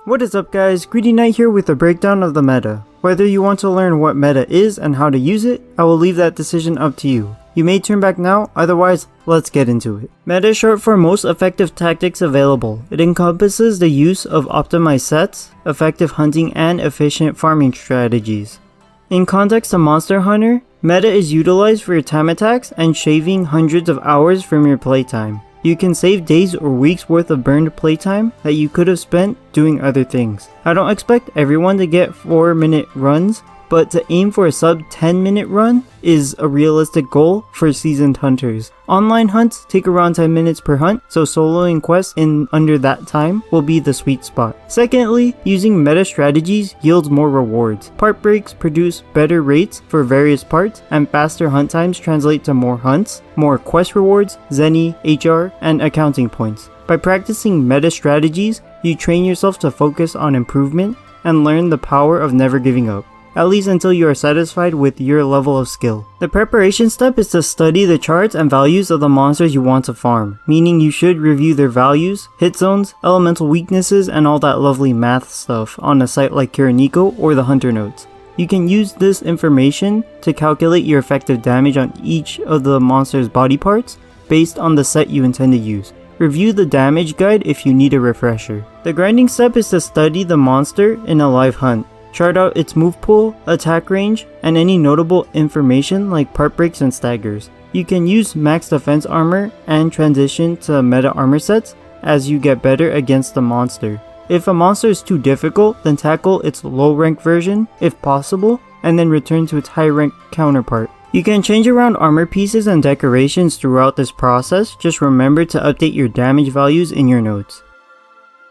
What is up guys, Greedy Knight here with a breakdown of the meta. Whether you want to learn what meta is and how to use it, I will leave that decision up to you. You may turn back now, otherwise, let's get into it. Meta is short for most effective tactics available. It encompasses the use of optimized sets, effective hunting, and efficient farming strategies. In context of Monster Hunter, meta is utilized for your time attacks and shaving hundreds of hours from your playtime. You can save days or weeks worth of burned playtime that you could have spent doing other things. I don't expect everyone to get 4-minute runs, but to aim for a sub 10-minute run is a realistic goal for seasoned hunters. Online hunts take around 10 minutes per hunt, so soloing quests in under that time will be the sweet spot. Secondly, using meta strategies yields more rewards. Part breaks produce better rates for various parts, and faster hunt times translate to more hunts, more quest rewards, Zenny, HR, and accounting points. By practicing meta strategies, you train yourself to focus on improvement and learn the power of never giving up, at least until you are satisfied with your level of skill. The preparation step is to study the charts and values of the monsters you want to farm, meaning you should review their values, hit zones, elemental weaknesses, and all that lovely math stuff on a site like Kiriniko or the Hunter Notes. You can use this information to calculate your effective damage on each of the monster's body parts based on the set you intend to use. Review the damage guide if you need a refresher. The grinding step is to study the monster in a live hunt. Chart out its move pool, attack range, and any notable information like part breaks and staggers. You can use max defense armor and transition to meta armor sets as you get better against the monster. If a monster is too difficult, then tackle its low rank version if possible, and then return to its high rank counterpart. You can change around armor pieces and decorations throughout this process, just remember to update your damage values in your notes.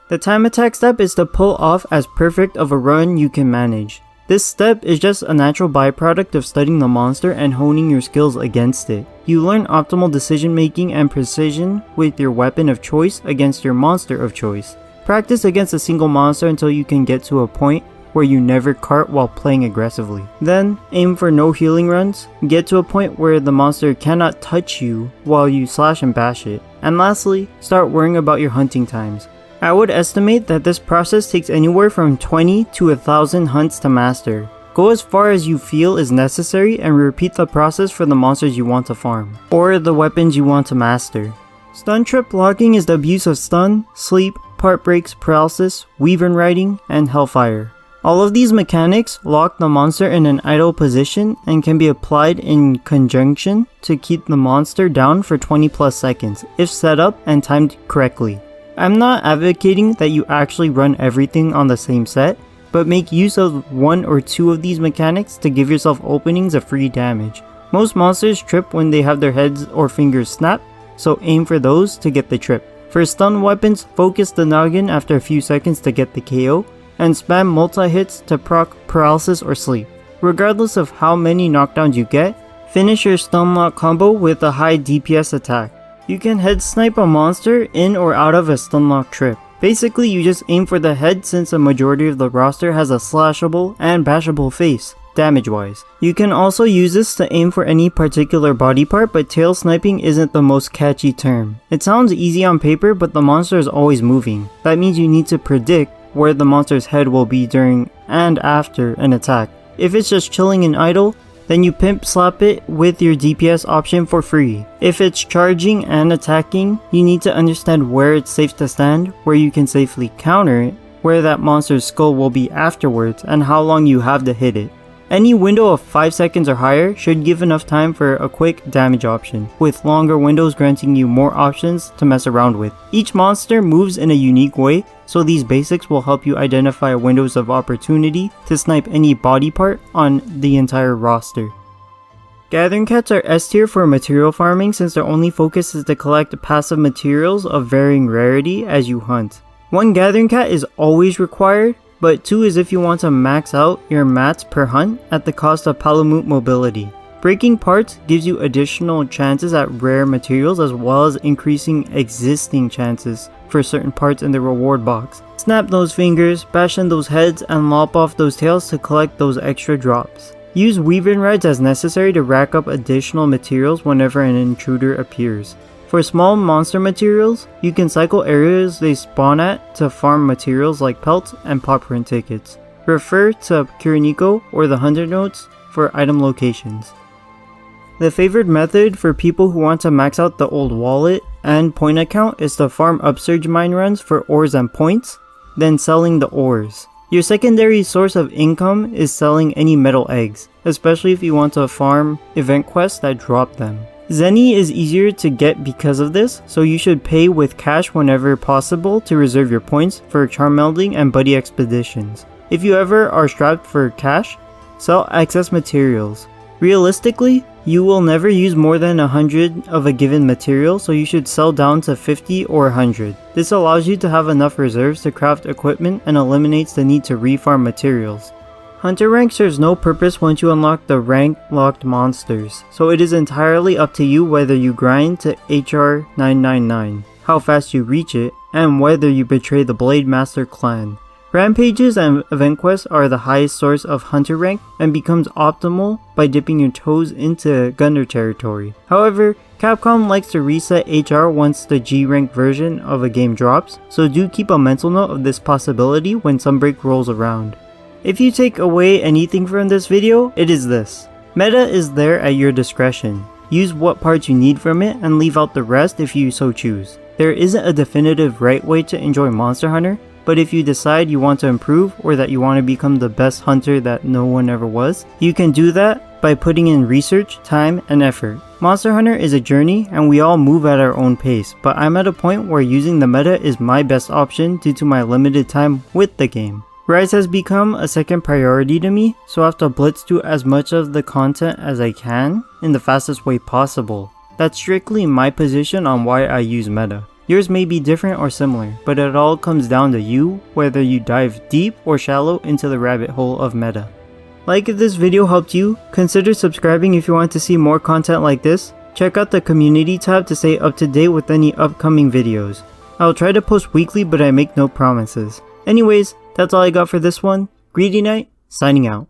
The time attack step is to pull off as perfect of a run you can manage. This step is just a natural byproduct of studying the monster and honing your skills against it. You learn optimal decision making and precision with your weapon of choice against your monster of choice. Practice against a single monster until you can get to a point where you never cart while playing aggressively. Then, aim for no healing runs, get to a point where the monster cannot touch you while you slash and bash it. And lastly, start worrying about your hunting times. I would estimate that this process takes anywhere from 20 to 1,000 hunts to master. Go as far as you feel is necessary and repeat the process for the monsters you want to farm, or the weapons you want to master. Stun trip blocking is the abuse of stun, sleep, part breaks, paralysis, weave-in riding, and hellfire. All of these mechanics lock the monster in an idle position and can be applied in conjunction to keep the monster down for 20 plus seconds if set up and timed correctly. I'm not advocating that you actually run everything on the same set, but make use of one or two of these mechanics to give yourself openings of free damage. Most monsters trip when they have their heads or fingers snap, so aim for those to get the trip. For stun weapons, focus the noggin after a few seconds to get the KO, and spam multi-hits to proc paralysis or sleep. Regardless of how many knockdowns you get, finish your stun lock combo with a high DPS attack. You can head snipe a monster in or out of a stunlock trip. Basically, you just aim for the head since a majority of the roster has a slashable and bashable face, damage-wise. You can also use this to aim for any particular body part, but tail sniping isn't the most catchy term. It sounds easy on paper, but the monster is always moving. That means you need to predict where the monster's head will be during and after an attack. If it's just chilling and idle, then you pimp slap it with your DPS option for free. If it's charging and attacking, you need to understand where it's safe to stand, where you can safely counter it, where that monster's skull will be afterwards, and how long you have to hit it. Any window of 5 seconds or higher should give enough time for a quick damage option, with longer windows granting you more options to mess around with. Each monster moves in a unique way, so these basics will help you identify windows of opportunity to snipe any body part on the entire roster. Gathering cats are S tier for material farming since their only focus is to collect passive materials of varying rarity as you hunt. 1 gathering cat is always required, but 2 is if you want to max out your mats per hunt at the cost of Palamute mobility. Breaking parts gives you additional chances at rare materials as well as increasing existing chances for certain parts in the reward box. Snap those fingers, bash in those heads, and lop off those tails to collect those extra drops. Use weave-in rides as necessary to rack up additional materials whenever an intruder appears. For small monster materials, you can cycle areas they spawn at to farm materials like pelts and pop print tickets. Refer to Kiriniko or the Hunter Notes for item locations. The favored method for people who want to max out the old wallet and point account is to farm upsurge mine runs for ores and points, then selling the ores. Your secondary source of income is selling any metal eggs, especially if you want to farm event quests that drop them. Zenny is easier to get because of this, so you should pay with cash whenever possible to reserve your points for charm melding and buddy expeditions. If you ever are strapped for cash, sell excess materials. Realistically, you will never use more than 100 of a given material, so you should sell down to 50 or 100. This allows you to have enough reserves to craft equipment and eliminates the need to refarm materials. Hunter rank serves no purpose once you unlock the rank locked monsters, so it is entirely up to you whether you grind to HR 999, how fast you reach it, and whether you betray the Blade Master clan. Rampages and event quests are the highest source of hunter rank and becomes optimal by dipping your toes into Gunner territory. However, Capcom likes to reset HR once the G rank version of a game drops, so do keep a mental note of this possibility when Sunbreak rolls around. If you take away anything from this video, it is this. Meta is there at your discretion. Use what parts you need from it and leave out the rest if you so choose. There isn't a definitive right way to enjoy Monster Hunter, but if you decide you want to improve or that you want to become the best hunter that no one ever was, you can do that by putting in research, time, and effort. Monster Hunter is a journey and we all move at our own pace, but I'm at a point where using the meta is my best option due to my limited time with the game. Rise has become a second priority to me, so I have to blitz through as much of the content as I can in the fastest way possible. That's strictly my position on why I use meta. Yours may be different or similar, but it all comes down to you, whether you dive deep or shallow into the rabbit hole of meta. Like if this video helped you, consider subscribing if you want to see more content like this. Check out the community tab to stay up to date with any upcoming videos. I'll try to post weekly, but I make no promises. Anyways, that's all I got for this one. Greedy Knight, signing out.